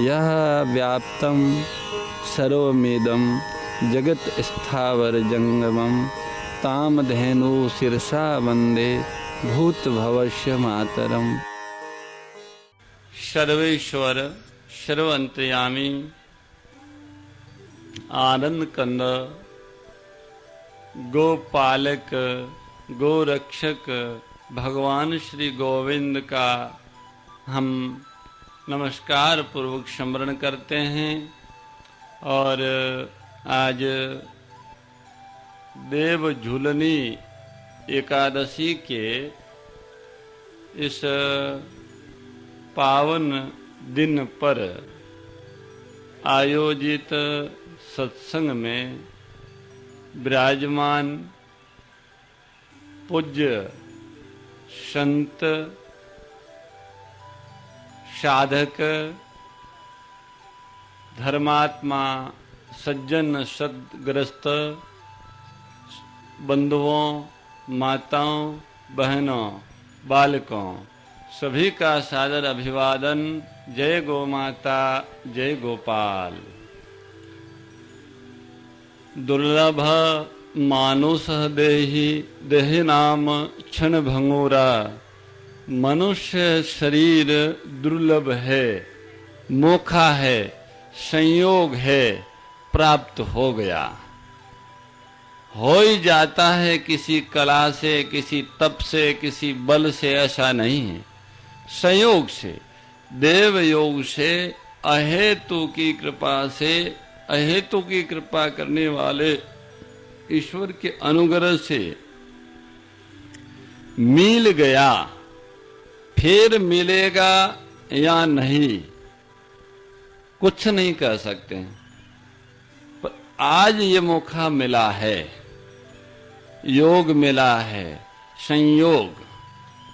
यह व्याप्तं सर्वमिदं जगत् स्थावर जंगमं तामधेनु शिरसा वंदे भूतभवस्य मातरम। सर्वेश्वर सर्वंतर्यामी आनंद कंद गोपालक गोरक्षक भगवान श्री गोविंद का हम नमस्कार पूर्वक स्मरण करते हैं। और आज देव झूलनी एकादशी के इस पावन दिन पर आयोजित सत्संग में विराजमान पूज्य संत साधक धर्मात्मा सज्जन सद्ग्रस्त बंधुओं माताओं बहनों बालकों सभी का सादर अभिवादन। जय गौ माता जय गोपाल। दुर्लभ मानुष देहि देहि नाम क्षण भंगुरा। मनुष्य शरीर दुर्लभ है, मोखा है, संयोग है, प्राप्त हो गया, हो ही जाता है किसी कला से, किसी तप से, किसी बल से, ऐसा नहीं है। संयोग से, देव योग से, अहेतु की कृपा से, अहेतु की कृपा करने वाले ईश्वर के अनुग्रह से मिल गया। फिर मिलेगा या नहीं कुछ नहीं कह सकते हैं, पर आज ये मौका मिला है, योग मिला है, संयोग।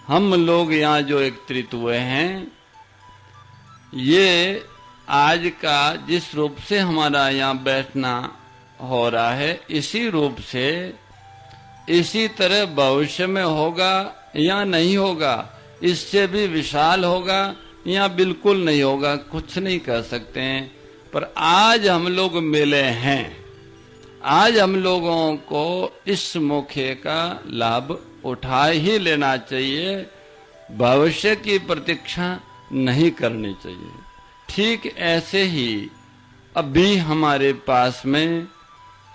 हम लोग यहाँ जो एकत्रित हुए हैं, ये आज का जिस रूप से हमारा यहाँ बैठना हो रहा है, इसी रूप से इसी तरह भविष्य में होगा या नहीं होगा, इससे भी विशाल होगा या बिल्कुल नहीं होगा, कुछ नहीं कह सकते हैं। पर आज हम लोग मिले हैं, आज हम लोगों को इस मौके का लाभ उठा ही लेना चाहिए, भविष्य की प्रतीक्षा नहीं करनी चाहिए। ठीक ऐसे ही अभी हमारे पास में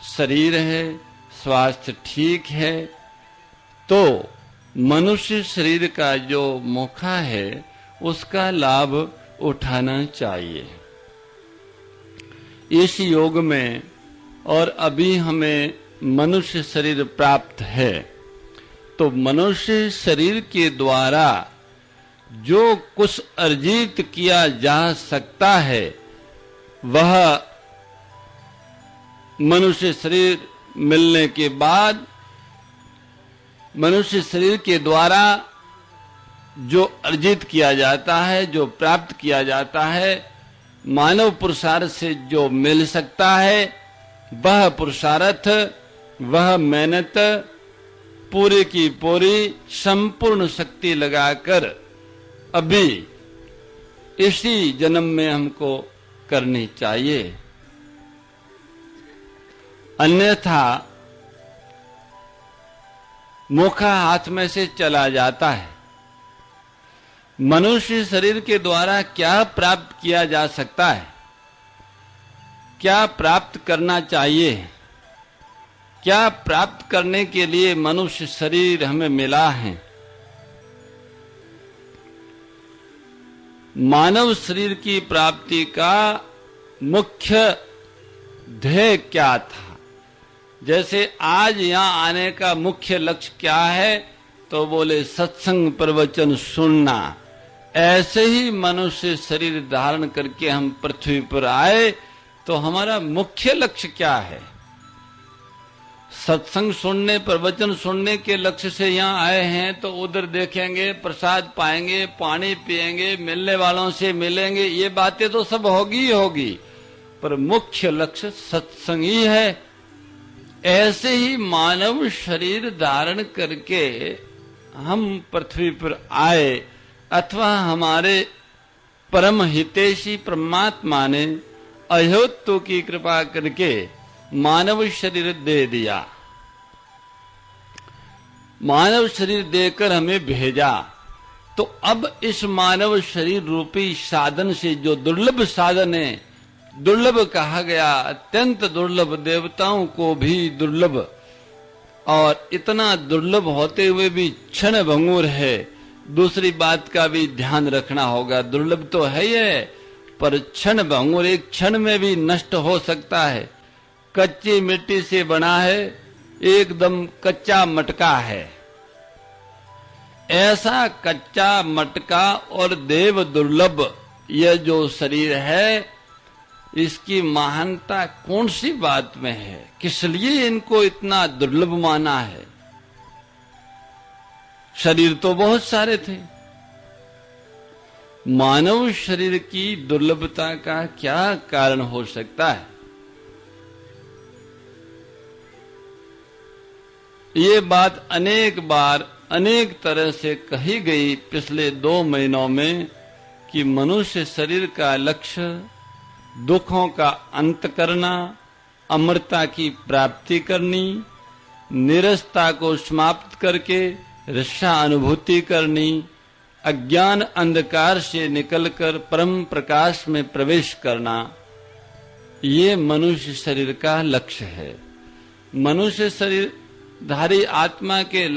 शरीर है, स्वास्थ्य ठीक है, तो मनुष्य शरीर का जो मौका है उसका लाभ उठाना चाहिए। इस योग में और अभी हमें मनुष्य शरीर प्राप्त है, तो मनुष्य शरीर के द्वारा जो कुछ अर्जित किया जा सकता है, वह मनुष्य शरीर मिलने के बाद मनुष्य शरीर के द्वारा जो अर्जित किया जाता है, जो प्राप्त किया जाता है, मानव पुरुषार्थ से जो मिल सकता है, वह पुरुषार्थ, वह मेहनत पूरी की पूरी संपूर्ण शक्ति लगाकर अभी इसी जन्म में हमको करनी चाहिए। अन्यथा मौका हाथ में से चला जाता है। मनुष्य शरीर के द्वारा क्या प्राप्त किया जा सकता है, क्या प्राप्त करना चाहिए, क्या प्राप्त करने के लिए मनुष्य शरीर हमें मिला है। मानव शरीर की प्राप्ति का मुख्य ध्येय क्या था। जैसे आज यहाँ आने का मुख्य लक्ष्य क्या है, तो बोले सत्संग प्रवचन सुनना। ऐसे ही मनुष्य शरीर धारण करके हम पृथ्वी पर आए, तो हमारा मुख्य लक्ष्य क्या है। सत्संग सुनने प्रवचन सुनने के लक्ष्य से यहाँ आए हैं, तो उधर देखेंगे, प्रसाद पाएंगे, पानी पिएंगे, मिलने वालों से मिलेंगे, ये बातें तो सब होगी ही होगी, पर मुख्य लक्ष्य सत्संग ही है। ऐसे ही मानव शरीर धारण करके हम पृथ्वी पर आए, अथवा हमारे परम हितैषी परमात्मा ने अयोत्तो की कृपा करके मानव शरीर दे दिया, मानव शरीर देकर हमें भेजा। तो अब इस मानव शरीर रूपी साधन से, जो दुर्लभ साधन है, दुर्लभ कहा गया, अत्यंत दुर्लभ, देवताओं को भी दुर्लभ, और इतना दुर्लभ होते हुए भी क्षण भंगुर है। दूसरी बात का भी ध्यान रखना होगा, दुर्लभ तो है ये, पर क्षण भंगुर, एक क्षण में भी नष्ट हो सकता है। कच्ची मिट्टी से बना है, एकदम कच्चा मटका है। ऐसा कच्चा मटका और देव दुर्लभ यह जो शरीर है, इसकी महानता कौन सी बात में है? किस लिए इनको इतना दुर्लभ माना है? शरीर तो बहुत सारे थे, मानव शरीर की दुर्लभता का क्या कारण हो सकता है? ये बात अनेक बार अनेक तरह से कही गई पिछले 2 महीनों में कि मनुष्य शरीर का लक्ष्य दुखों का अंत करना, अमरता की प्राप्ति करनी, निरसता को समाप्त करके रक्षा अनुभूति करनी, अज्ञान अंधकार से निकलकर परम प्रकाश में प्रवेश करना, ये मनुष्य शरीर का लक्ष्य है। मनुष्य शरीर धारी आत्मा के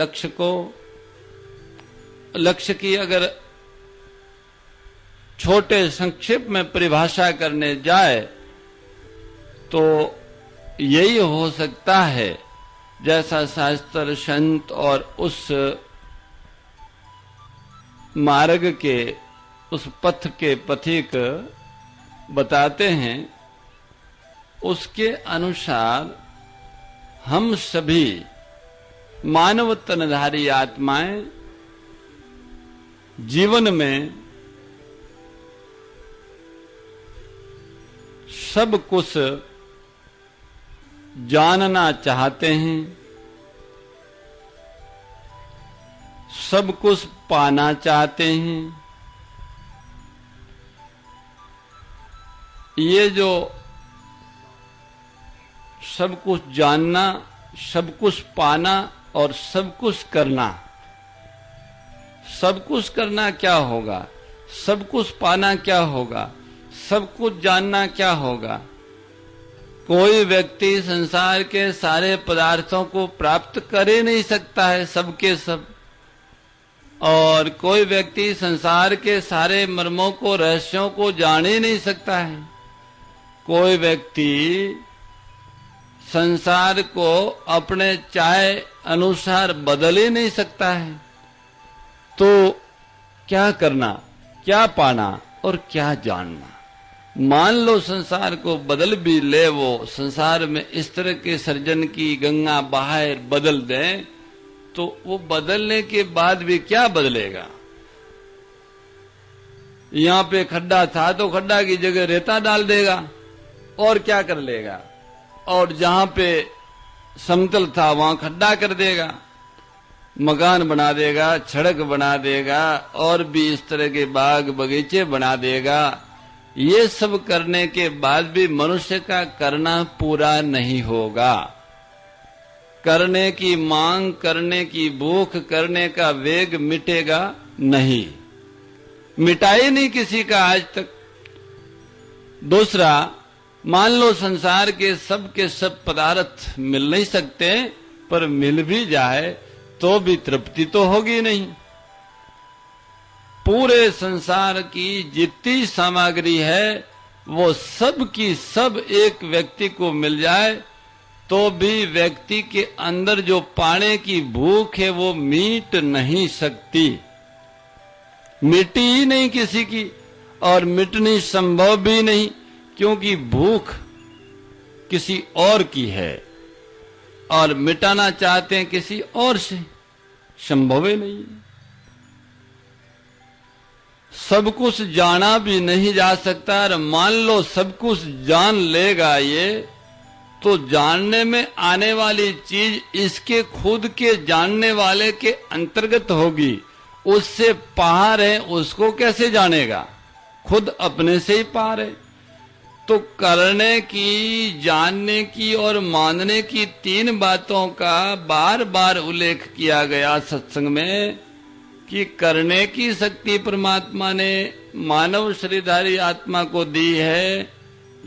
लक्ष्य की अगर छोटे संक्षेप में परिभाषा करने जाए तो यही हो सकता है, जैसा शास्त्र संत और उस मार्ग के, उस पथ के पथिक बताते हैं, उसके अनुसार हम सभी मानव तनधारी आत्माएं जीवन में सब कुछ जानना चाहते हैं, सब कुछ पाना चाहते हैं। ये जो सब कुछ जानना, सब कुछ पाना और सब कुछ करना, सब कुछ करना क्या होगा, सब कुछ पाना क्या होगा, सब कुछ जानना क्या होगा? कोई व्यक्ति संसार के सारे पदार्थों को प्राप्त कर ही नहीं सकता है, सबके सब, और कोई व्यक्ति संसार के सारे मर्मों को, रहस्यों को जान ही नहीं सकता है। कोई व्यक्ति संसार को अपने चाहे अनुसार बदल ही नहीं सकता है। तो क्या करना, क्या पाना और क्या जानना? मान लो संसार को बदल भी ले, वो संसार में इस तरह के सर्जन की गंगा बाहर बदल दें, तो वो बदलने के बाद भी क्या बदलेगा? यहाँ पे खड्डा था तो खड्डा की जगह रेता डाल देगा, और क्या कर लेगा? और जहां पे समतल था वहां खड्डा कर देगा, मकान बना देगा, सड़क बना देगा, और भी इस तरह के बाग बगीचे बना देगा। ये सब करने के बाद भी मनुष्य का करना पूरा नहीं होगा। करने की मांग, करने की भूख, करने का वेग मिटेगा नहीं, मिटा ही नहीं किसी का आज तक। दूसरा, मान लो संसार के सब पदार्थ मिल नहीं सकते, पर मिल भी जाए तो भी तृप्ति तो होगी नहीं। पूरे संसार की जितनी सामग्री है वो सब की सब एक व्यक्ति को मिल जाए तो भी व्यक्ति के अंदर जो पाने की भूख है वो मीट नहीं सकती, मिटी ही नहीं किसी की, और मिटनी संभव भी नहीं, क्योंकि भूख किसी और की है और मिटाना चाहते हैं किसी और से, संभव ही नहीं। सब कुछ जाना भी नहीं जा सकता, और मान लो सब कुछ जान लेगा ये, तो जानने में आने वाली चीज इसके खुद के जानने वाले के अंतर्गत होगी। उससे बाहर है, उसको कैसे जानेगा? खुद अपने से ही पार है। तो करने की, जानने की और मानने की तीन बातों का बार बार उल्लेख किया गया सत्संग में कि करने की शक्ति परमात्मा ने मानव शरीरधारी आत्मा को दी है,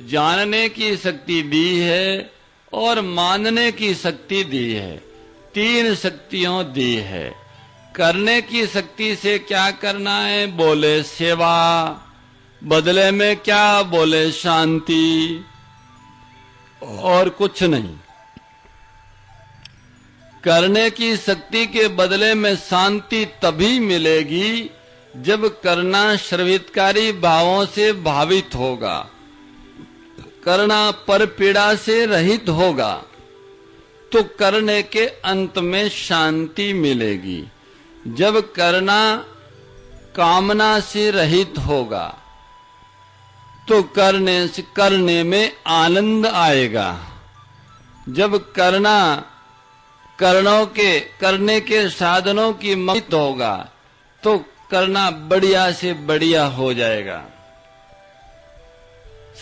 जानने की शक्ति दी है और मानने की शक्ति दी है। तीन शक्तियों दी है। करने की शक्ति से क्या करना है? बोले सेवा। बदले में क्या? बोले शांति, और कुछ नहीं। करने की शक्ति के बदले में शांति तभी मिलेगी जब करना सर्वहितकारी भावों से भावित होगा, करना पर पीड़ा से रहित होगा, तो करने के अंत में शांति मिलेगी। जब करना कामना से रहित होगा तो करने में आनंद आएगा। जब करने के साधनों की मत होगा तो करना बढ़िया से बढ़िया हो जाएगा।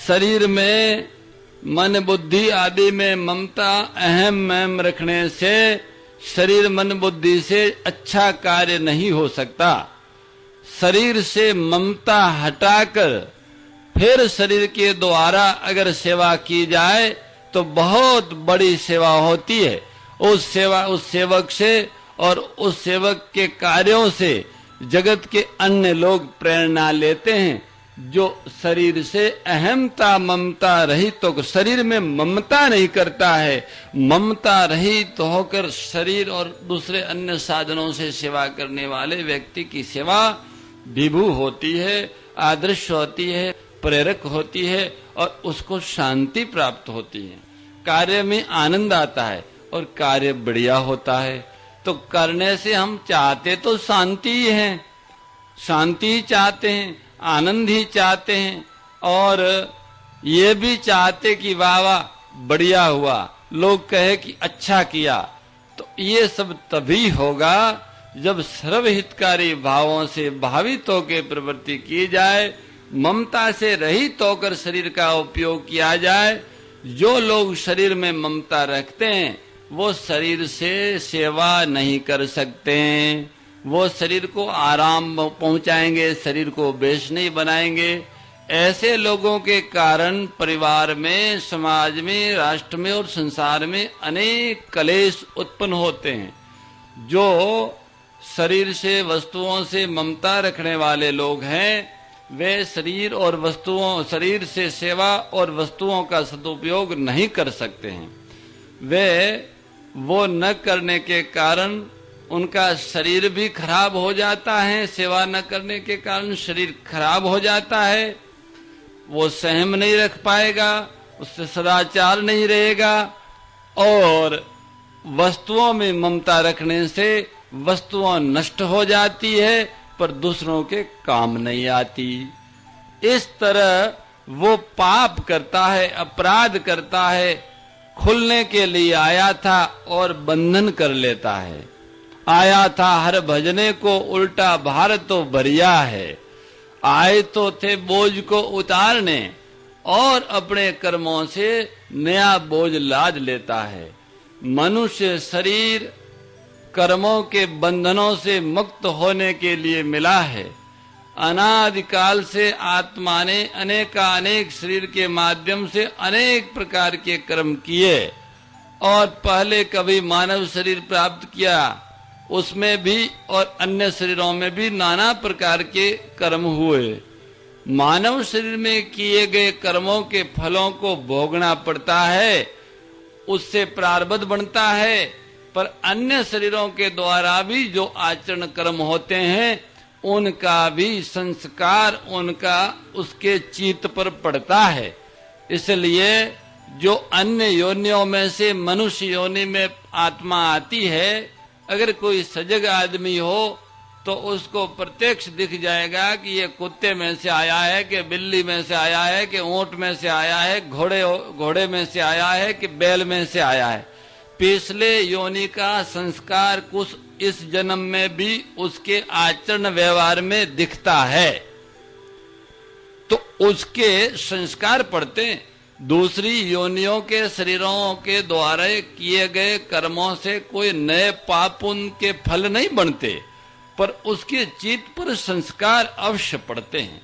शरीर में मन बुद्धि आदि में ममता अहम महम रखने से शरीर मन बुद्धि से अच्छा कार्य नहीं हो सकता। शरीर से ममता हटाकर फिर शरीर के द्वारा अगर सेवा की जाए तो बहुत बड़ी सेवा होती है। उस सेवक से और उस सेवक के कार्यों से जगत के अन्य लोग प्रेरणा लेते हैं। जो शरीर से अहमता ममता रहित होकर शरीर में ममता नहीं करता है, ममता रहित होकर शरीर और दूसरे अन्य साधनों से सेवा करने वाले व्यक्ति की सेवा विभू होती है, आदर्श होती है, प्रेरक होती है और उसको शांति प्राप्त होती है। कार्य में आनंद आता है और कार्य बढ़िया होता है। तो करने से हम चाहते तो शांति ही है, शांति ही चाहते हैं, आनंद ही चाहते हैं और ये भी चाहते कि वाह वाह बढ़िया हुआ, लोग कहे कि अच्छा किया। तो ये सब तभी होगा जब सर्वहितकारी भावों से भावित होकर प्रवृत्ति की जाए, ममता से रहित होकर शरीर का उपयोग किया जाए। जो लोग शरीर में ममता रखते हैं वो शरीर से सेवा नहीं कर सकते, वो शरीर को आराम पहुंचाएंगे, शरीर को बेश नहीं बनाएंगे। ऐसे लोगों के कारण परिवार में, समाज में, राष्ट्र में और संसार में अनेक कलेश उत्पन्न होते हैं। जो शरीर से वस्तुओं से ममता रखने वाले लोग हैं वे शरीर से सेवा और वस्तुओं का सदुपयोग नहीं कर सकते हैं। वो न करने के कारण उनका शरीर भी खराब हो जाता है, सेवा न करने के कारण शरीर खराब हो जाता है, वो संयम नहीं रख पाएगा, उससे सदाचार नहीं रहेगा और वस्तुओं में ममता रखने से वस्तुएं नष्ट हो जाती है पर दूसरों के काम नहीं आती। इस तरह वो पाप करता है, अपराध करता है, खुलने के लिए आया था और बंधन कर लेता है। आया था हर भजने को, उल्टा भार तो भरिया है। आए तो थे बोझ को उतारने और अपने कर्मों से नया बोझ लाद लेता है। मनुष्य शरीर कर्मों के बंधनों से मुक्त होने के लिए मिला है। अनादिकाल से आत्मा ने अनेक शरीर के माध्यम से अनेक प्रकार के कर्म किए और पहले कभी मानव शरीर प्राप्त किया, उसमें भी और अन्य शरीरों में भी नाना प्रकार के कर्म हुए। मानव शरीर में किए गए कर्मों के फलों को भोगना पड़ता है, उससे प्रारब्ध बनता है। पर अन्य शरीरों के द्वारा भी जो आचरण कर्म होते हैं उनका भी संस्कार उसके चित्त पर पड़ता है। इसलिए जो अन्य योनियों में से मनुष्य योनि में आत्मा आती है, अगर कोई सजग आदमी हो तो उसको प्रत्यक्ष दिख जाएगा कि ये कुत्ते में से आया है, कि बिल्ली में से आया है, कि ऊंट में से आया है, घोड़े में से आया है, कि बैल में से आया है। पिछले योनि का संस्कार कुछ इस जन्म में भी उसके आचरण व्यवहार में दिखता है। उसके संस्कार पड़ते हैं। दूसरी योनियों के शरीरों के द्वारा किए गए कर्मों से कोई नए पाप उनके फल नहीं बनते, पर उसके चित्त पर संस्कार अवश्य पड़ते हैं।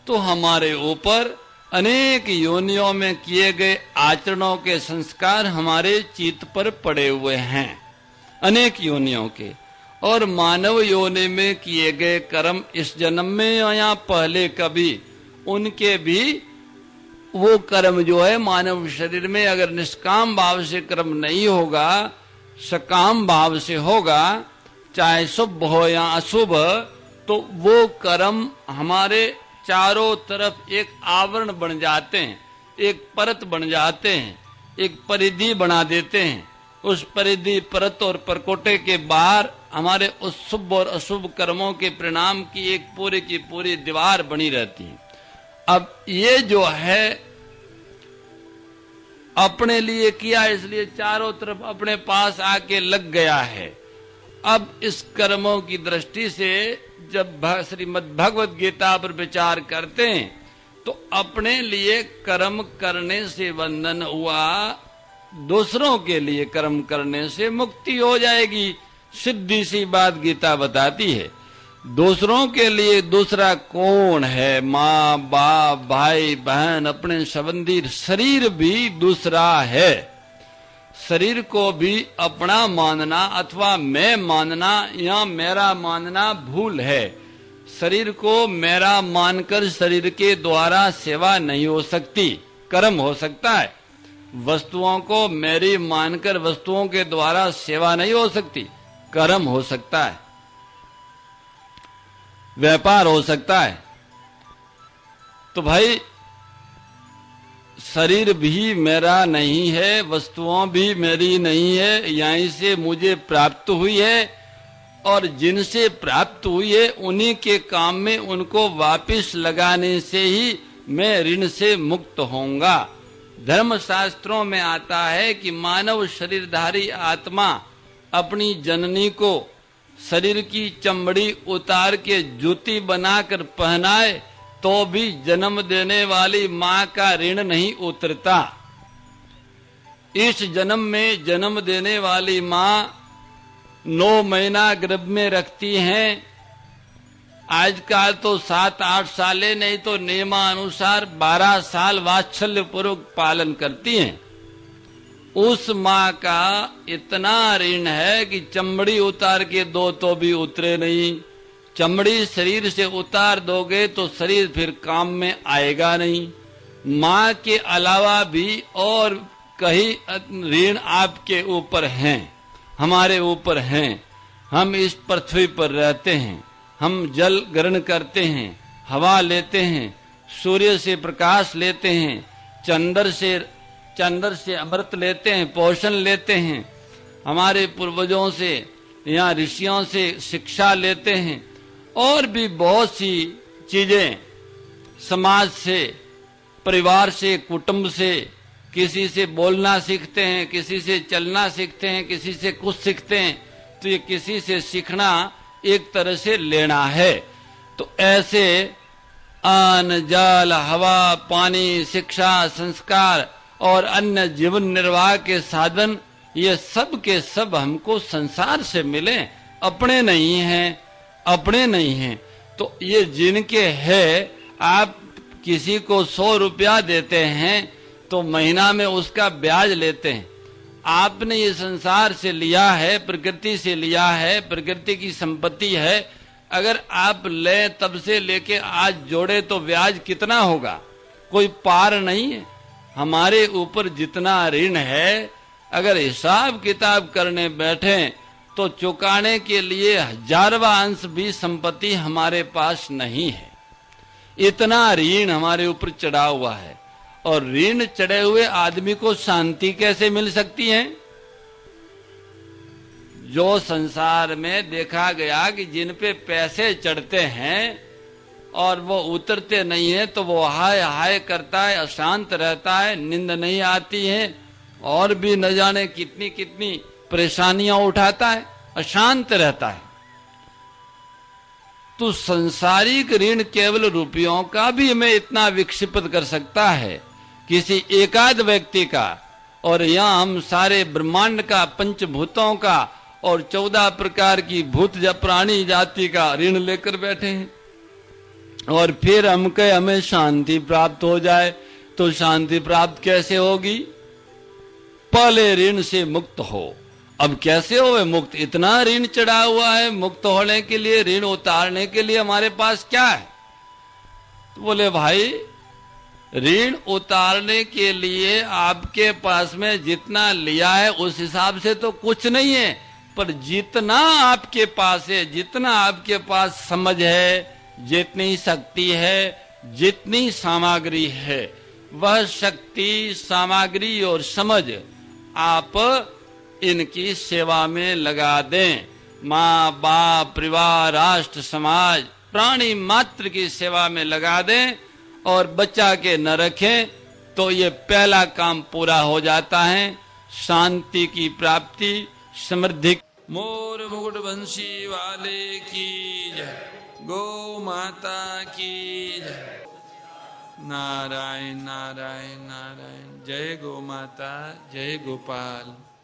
तो हमारे ऊपर अनेक योनियों में किए गए आचरणों के संस्कार हमारे चित्त पर पड़े हुए हैं, अनेक योनियों के। और मानव योनि में किए गए कर्म इस जन्म में या पहले कभी उनके भी वो कर्म जो है मानव शरीर में अगर निष्काम भाव से कर्म नहीं होगा, सकाम भाव से होगा, चाहे शुभ हो या अशुभ, तो वो कर्म हमारे चारों तरफ एक आवरण बन जाते हैं, एक परत बन जाते हैं, एक परिधि बना देते हैं। उस परिधि, परत और परकोटे के बाहर हमारे उस शुभ और अशुभ कर्मों के परिणाम की एक पूरी की पूरी दीवार बनी रहती है। अब ये जो है अपने लिए किया, इसलिए चारों तरफ अपने पास आके लग गया है। अब इस कर्मों की दृष्टि से जब श्रीमद् भगवत गीता पर विचार करते हैं तो अपने लिए कर्म करने से बंधन हुआ, दूसरों के लिए कर्म करने से मुक्ति हो जाएगी। सीधी सी बात गीता बताती है। दूसरों के लिए दूसरा कौन है? माँ बाप, भाई बहन, अपने संबंधी। शरीर भी दूसरा है। शरीर को भी अपना मानना अथवा मैं मानना या मेरा मानना भूल है। शरीर को मेरा मानकर शरीर के द्वारा सेवा नहीं हो सकती, कर्म हो सकता है। वस्तुओं को मेरी मानकर वस्तुओं के द्वारा सेवा नहीं हो सकती, कर्म हो सकता है, व्यापार हो सकता है। तो भाई शरीर भी मेरा नहीं है, वस्तुओं भी मेरी नहीं है, यहीं से मुझे प्राप्त हुई है और जिनसे प्राप्त हुई है उन्हीं के काम में उनको वापस लगाने से ही मैं ऋण से मुक्त होऊंगा। धर्म शास्त्रों में आता है कि मानव शरीरधारी आत्मा अपनी जननी को शरीर की चमड़ी उतार के जूती बनाकर पहनाए तो भी जन्म देने वाली माँ का ऋण नहीं उतरता। इस जन्म में जन्म देने वाली माँ 9 महीना गर्भ में रखती हैं। आजकल तो 7-8 साले, नहीं तो नियमानुसार 12 साल वात्सल्य पूर्वक पालन करती हैं। उस माँ का इतना ऋण है कि चमड़ी उतार के दो तो भी उतरे नहीं। चमड़ी शरीर से उतार दोगे तो शरीर फिर काम में आएगा नहीं। माँ के अलावा भी और कई ऋण आपके ऊपर हैं, हमारे ऊपर हैं। हम इस पृथ्वी पर रहते हैं, हम जल ग्रहण करते हैं, हवा लेते हैं, सूर्य से प्रकाश लेते हैं, चंद्र से अमृत लेते हैं, पोषण लेते हैं, हमारे पूर्वजों से या ऋषियों से शिक्षा लेते हैं, और भी बहुत सी चीजें, समाज से, परिवार से, कुटुंब से, किसी से बोलना सीखते हैं, किसी से चलना सीखते हैं, किसी से कुछ सीखते हैं। तो ये किसी से सीखना एक तरह से लेना है। तो ऐसे अन्न, जल, हवा, पानी, शिक्षा, संस्कार और अन्य जीवन निर्वाह के साधन, ये सब के सब हमको संसार से मिले, अपने नहीं हैं, अपने नहीं हैं। तो ये जिनके है, आप किसी को 100 रुपया देते हैं तो महीना में उसका ब्याज लेते हैं। आपने ये संसार से लिया है, प्रकृति से लिया है, प्रकृति की संपत्ति है। अगर आप ले तब से लेके आज जोड़े तो ब्याज कितना होगा? कोई पार नहीं है। हमारे ऊपर जितना ऋण है, अगर हिसाब किताब करने बैठे तो चुकाने के लिए 1000वां अंश भी संपत्ति हमारे पास नहीं है। इतना ऋण हमारे ऊपर चढ़ा हुआ है। और ऋण चढ़े हुए आदमी को शांति कैसे मिल सकती है? जो संसार में देखा गया कि जिन पे पैसे चढ़ते हैं और वो उतरते नहीं है तो वो हाय हाय करता है, अशांत रहता है, नींद नहीं आती है, और भी न जाने कितनी कितनी परेशानियां उठाता है, अशांत रहता है। तो संसारिक ऋण केवल रुपयों का भी हमें इतना विक्षिप्त कर सकता है, किसी एकाध व्यक्ति का। और यहाँ हम सारे ब्रह्मांड का, पंचभूतों का और 14 प्रकार की भूत प्राणी जाति का ऋण लेकर बैठे हैं। और फिर हम कहे हमें शांति प्राप्त हो जाए, तो शांति प्राप्त कैसे होगी? पहले ऋण से मुक्त हो। अब कैसे होवे मुक्त? इतना ऋण चढ़ा हुआ है, मुक्त होने के लिए, ऋण उतारने के लिए हमारे पास क्या है? तो बोले भाई, ऋण उतारने के लिए आपके पास में जितना लिया है उस हिसाब से तो कुछ नहीं है, पर जितना आपके पास है, जितना आपके पास समझ है, जितनी शक्ति है, जितनी सामग्री है, वह शक्ति, सामग्री और समझ आप इनकी सेवा में लगा दें। माँ बाप, परिवार, राष्ट्र, समाज, प्राणी मात्र की सेवा में लगा दें और बचा के न रखें, तो ये पहला काम पूरा हो जाता है। शांति की प्राप्ति, समृद्धि। मोर मुकुट बंशी वाले की जय, गौ माता की जय। नारायण नारायण नारायण। जय गौ माता, जय गोपाल।